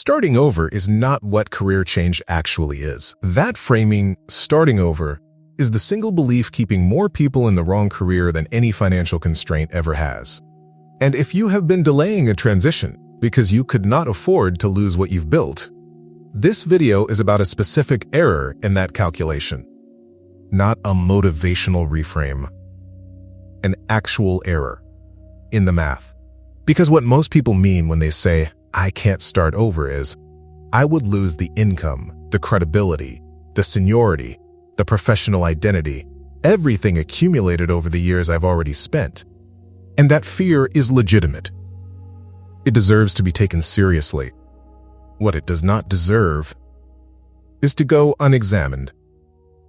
starting over is not what career change actually is. That framing, starting over, is the single belief keeping more people in the wrong career than any financial constraint ever has. And if you have been delaying a transition because you could not afford to lose what you've built, this video is about a specific error in that calculation, not a motivational reframe, an actual error in the math. Because what most people mean when they say, "I can't start over," is, I would lose the income, the credibility, the seniority, the professional identity, everything accumulated over the years I've already spent. And that fear is legitimate. It deserves to be taken seriously. What it does not deserve is to go unexamined.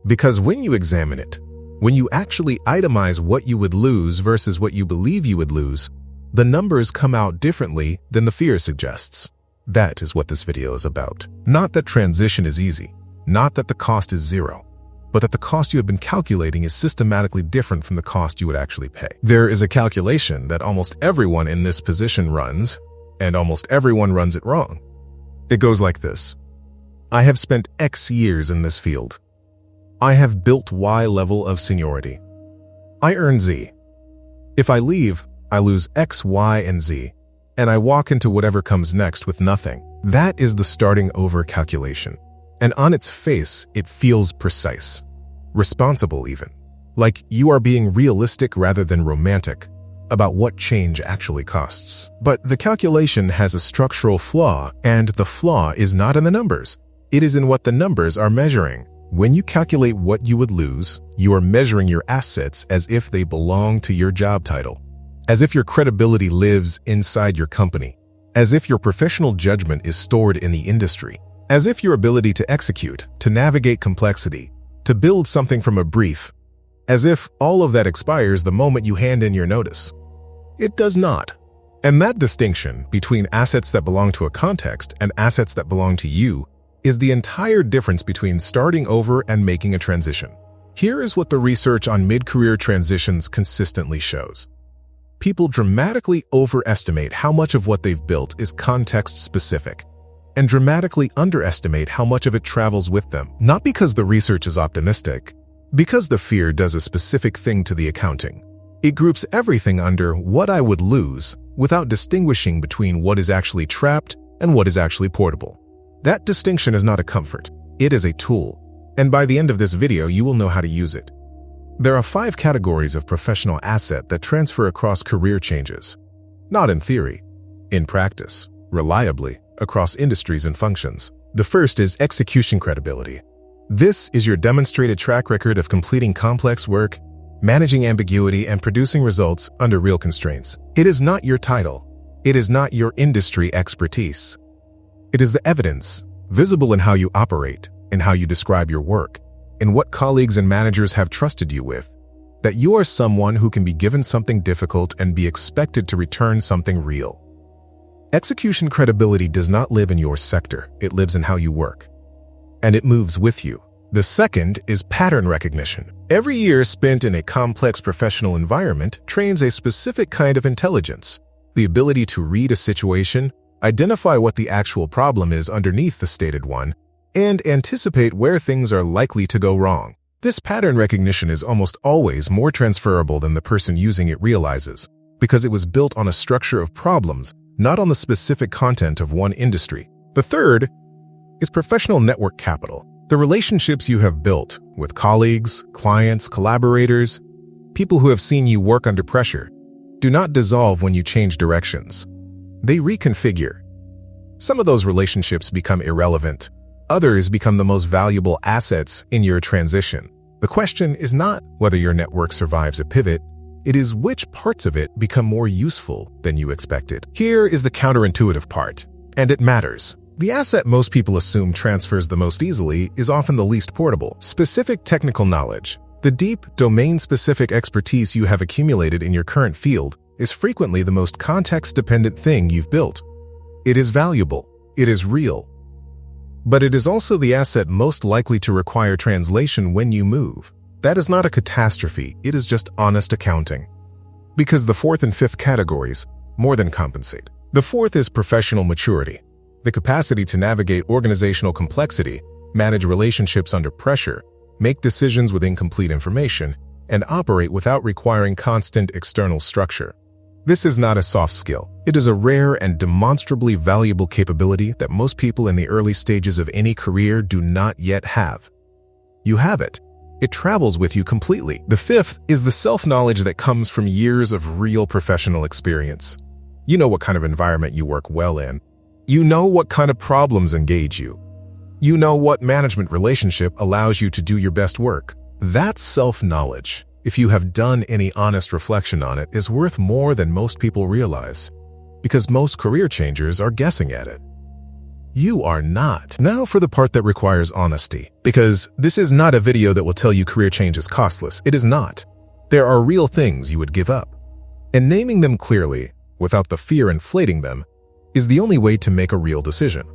Because when you examine it, when you actually itemize what you would lose versus what you believe you would lose, the numbers come out differently than the fear suggests. That is what this video is about. Not that transition is easy, not that the cost is zero, but that the cost you have been calculating is systematically different from the cost you would actually pay. There is a calculation that almost everyone in this position runs, and almost everyone runs it wrong. It goes like this. I have spent X years in this field. I have built Y level of seniority. I earn Z. If I leave, I lose X, Y, and Z, and I walk into whatever comes next with nothing. That is the starting over calculation. And on its face, it feels precise, responsible even, like you are being realistic rather than romantic about what change actually costs. But the calculation has a structural flaw, and the flaw is not in the numbers. It is in what the numbers are measuring. When you calculate what you would lose, you are measuring your assets as if they belong to your job title, as if your credibility lives inside your company, as if your professional judgment is stored in the industry, as if your ability to execute, to navigate complexity, to build something from a brief, as if all of that expires the moment you hand in your notice. It does not. And that distinction between assets that belong to a context and assets that belong to you is the entire difference between starting over and making a transition. Here is what the research on mid-career transitions consistently shows. People dramatically overestimate how much of what they've built is context-specific, and dramatically underestimate how much of it travels with them. Not because the research is optimistic, because the fear does a specific thing to the accounting. It groups everything under what I would lose without distinguishing between what is actually trapped and what is actually portable. That distinction is not a comfort. It is a tool, and by the end of this video, you will know how to use it. There are 5 categories of professional asset that transfer across career changes. Not in theory, in practice, reliably, across industries and functions. The first is execution credibility. This is your demonstrated track record of completing complex work, managing ambiguity, and producing results under real constraints. It is not your title. It is not your industry expertise. It is the evidence, visible in how you operate, in how you describe your work, in what colleagues and managers have trusted you with, that you are someone who can be given something difficult and be expected to return something real. Execution credibility does not live in your sector, it lives in how you work. And it moves with you. The second is pattern recognition. Every year spent in a complex professional environment trains a specific kind of intelligence, the ability to read a situation, identify what the actual problem is underneath the stated one, and anticipate where things are likely to go wrong. This pattern recognition is almost always more transferable than the person using it realizes, because it was built on a structure of problems, not on the specific content of one industry. The third is professional network capital. The relationships you have built with colleagues, clients, collaborators, people who have seen you work under pressure, do not dissolve when you change directions. They reconfigure. Some of those relationships become irrelevant. Others become the most valuable assets in your transition. The question is not whether your network survives a pivot, it is which parts of it become more useful than you expected. Here is the counterintuitive part, and it matters. The asset most people assume transfers the most easily is often the least portable. Specific technical knowledge, the deep, domain-specific expertise you have accumulated in your current field, is frequently the most context-dependent thing you've built. It is valuable. It is real. But it is also the asset most likely to require translation when you move. That is not a catastrophe, it is just honest accounting. Because the fourth and fifth categories more than compensate. The fourth is professional maturity. the capacity to navigate organizational complexity, manage relationships under pressure, make decisions with incomplete information, and operate without requiring constant external structure. This is not a soft skill. It is a rare and demonstrably valuable capability that most people in the early stages of any career do not yet have. You have it. It travels with you completely. The fifth is the self-knowledge that comes from years of real professional experience. You know what kind of environment you work well in. You know what kind of problems engage you. You know what management relationship allows you to do your best work. That self-knowledge, if you have done any honest reflection on it, is worth more than most people realize, because most career changers are guessing at it. You are not. Now for the part that requires honesty, because this is not a video that will tell you career change is costless. It is not. There are real things you would give up. And naming them clearly, without the fear inflating them, is the only way to make a real decision.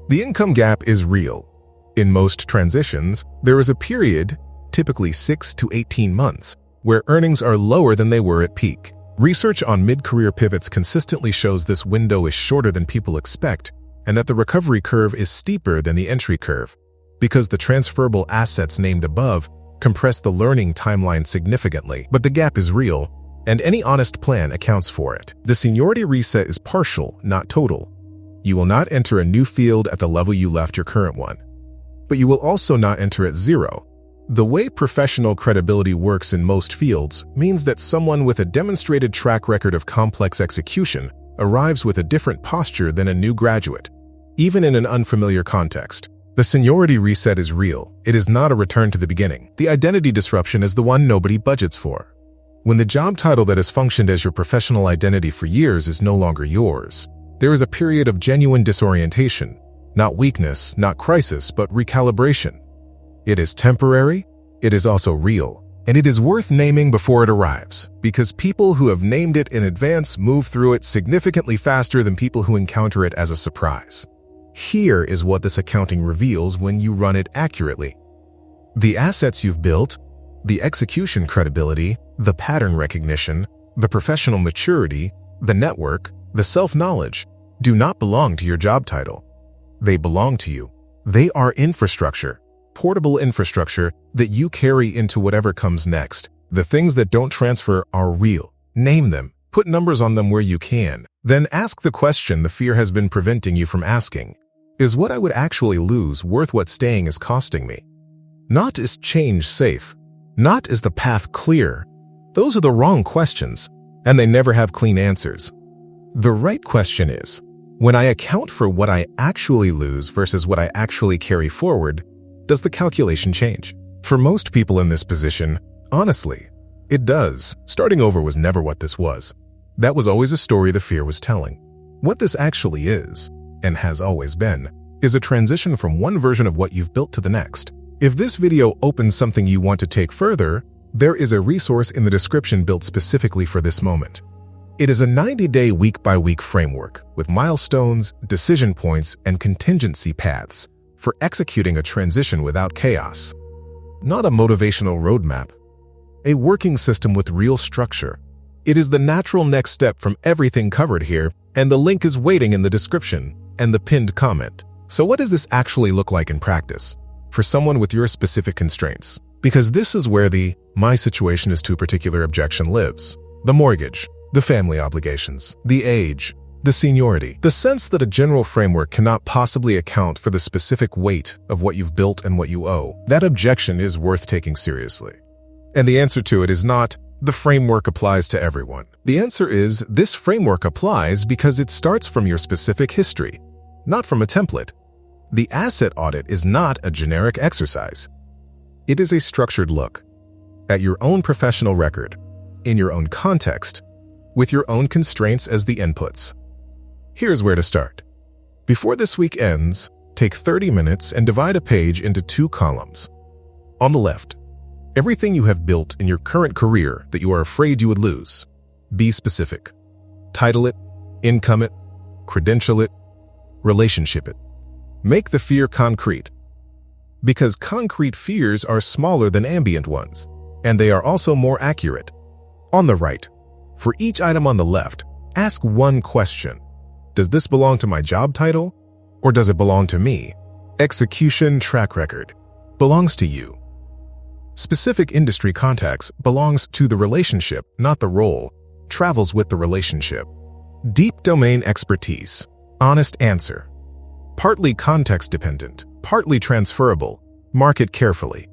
The income gap is real. In most transitions, there is a period, typically 6 to 18 months, where earnings are lower than they were at peak. Research on mid-career pivots consistently shows this window is shorter than people expect, and that the recovery curve is steeper than the entry curve, because the transferable assets named above compress the learning timeline significantly. But the gap is real, and any honest plan accounts for it. The seniority reset is partial, not total. You will not enter a new field at the level you left your current one, but you will also not enter at zero. The way professional credibility works in most fields means that someone with a demonstrated track record of complex execution arrives with a different posture than a new graduate, even in an unfamiliar context. The seniority reset is real. It is not a return to the beginning. The identity disruption is the one nobody budgets for. When the job title that has functioned as your professional identity for years is no longer yours, there is a period of genuine disorientation, not weakness, not crisis, but recalibration. It is temporary, it is also real, and it is worth naming before it arrives, because people who have named it in advance move through it significantly faster than people who encounter it as a surprise. Here is what this accounting reveals when you run it accurately. The assets you've built, the execution credibility, the pattern recognition, the professional maturity, the network, the self-knowledge, do not belong to your job title. They belong to you. They are infrastructure, portable infrastructure that you carry into whatever comes next. The things that don't transfer are real. Name them. Put numbers on them where you can. Then ask the question the fear has been preventing you from asking. Is what I would actually lose worth what staying is costing me? Not is change safe. Not is the path clear. Those are the wrong questions, and they never have clean answers. The right question is, when I account for what I actually lose versus what I actually carry forward, does the calculation change? For most people in this position, honestly, it does. Starting over was never what this was. That was always a story the fear was telling. What this actually is, and has always been, is a transition from one version of what you've built to the next. If this video opens something you want to take further, there is a resource in the description built specifically for this moment. It is a 90-day week-by-week framework with milestones, decision points, and contingency paths for executing a transition without chaos. Not a motivational roadmap. A working system with real structure. It is the natural next step from everything covered here, and the link is waiting in the description and the pinned comment. So what does this actually look like in practice for someone with your specific constraints? Because this is where the "my situation is too particular" objection lives. The mortgage, the family obligations, the age, the seniority, the sense that a general framework cannot possibly account for the specific weight of what you've built and what you owe. That objection is worth taking seriously. And the answer to it is not, the framework applies to everyone. The answer is, this framework applies because it starts from your specific history, not from a template. The asset audit is not a generic exercise. It is a structured look at your own professional record, in your own context, with your own constraints as the inputs. Here's where to start. Before this week ends, take 30 minutes and divide a page into 2 columns. On the left, everything you have built in your current career that you are afraid you would lose. Be specific. Title it, income it, credential it, relationship it. Make the fear concrete. Because concrete fears are smaller than ambient ones, and they are also more accurate. On the right, for each item on the left, ask one question. Does this belong to my job title, Or does it belong to me? Execution track record belongs to you. Specific industry contacts belongs to the relationship, not the role. Travels with the relationship. Deep domain expertise. Honest answer. Partly context-dependent, partly transferable. Mark it carefully.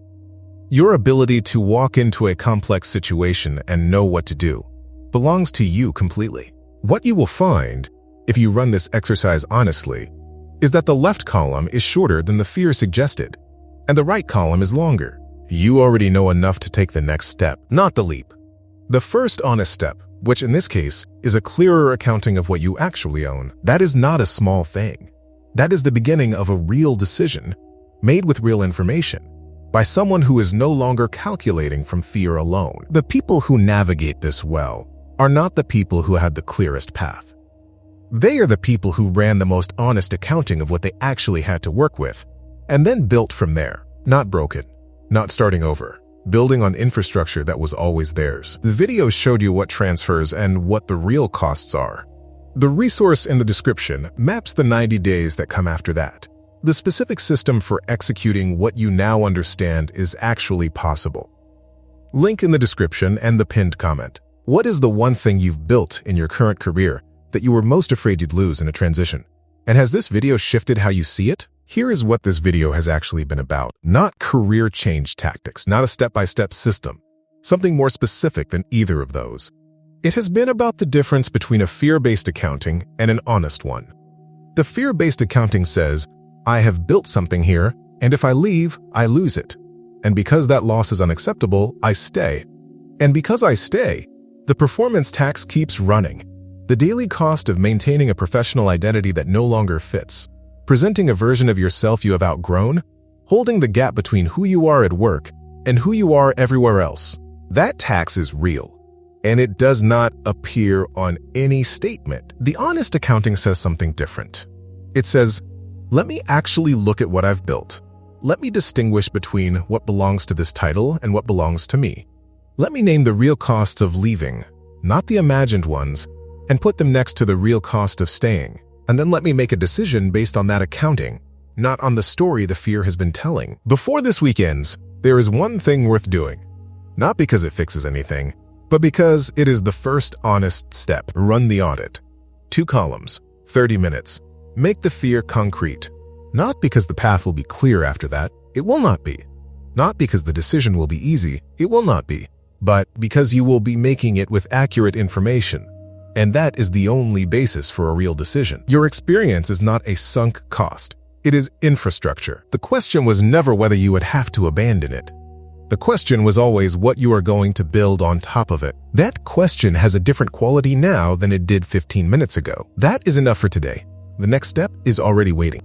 Your ability to walk into a complex situation and know what to do belongs to you completely. What you will find, if you run this exercise honestly, is that the left column is shorter than the fear suggested, and the right column is longer. You already know enough to take the next step, not the leap. The first honest step, which in this case is a clearer accounting of what you actually own, that is not a small thing. That is the beginning of a real decision, made with real information, by someone who is no longer calculating from fear alone. The people who navigate this well are not the people who had the clearest path. They are the people who ran the most honest accounting of what they actually had to work with, and then built from there, not broken, not starting over, building on infrastructure that was always theirs. The video showed you what transfers and what the real costs are. The resource in the description maps the 90 days that come after that. The specific system for executing what you now understand is actually possible. Link in the description and the pinned comment. What is the one thing you've built in your current career that you were most afraid you'd lose in a transition? And has this video shifted how you see it? Here is what this video has actually been about. Not career change tactics, not a step-by-step system. Something more specific than either of those. It has been about the difference between a fear-based accounting and an honest one. The fear-based accounting says, I have built something here, and if I leave, I lose it. And because that loss is unacceptable, I stay. And because I stay, the performance tax keeps running. The daily cost of maintaining a professional identity that no longer fits, presenting a version of yourself you have outgrown, holding the gap between who you are at work and who you are everywhere else. That tax is real, and it does not appear on any statement. The honest accounting says something different. It says, let me actually look at what I've built. Let me distinguish between what belongs to this title and what belongs to me. Let me name the real costs of leaving, not the imagined ones, and put them next to the real cost of staying. And then let me make a decision based on that accounting, not on the story the fear has been telling. Before this week ends, there is one thing worth doing. Not because it fixes anything, but because it is the first honest step. Run the audit. 2 columns, 30 minutes. Make the fear concrete. Not because the path will be clear after that. It will not be. Not because the decision will be easy. It will not be. But because you will be making it with accurate information. And that is the only basis for a real decision. Your experience is not a sunk cost. It is infrastructure. The question was never whether you would have to abandon it. The question was always what you are going to build on top of it. That question has a different quality now than it did 15 minutes ago. That is enough for today. The next step is already waiting.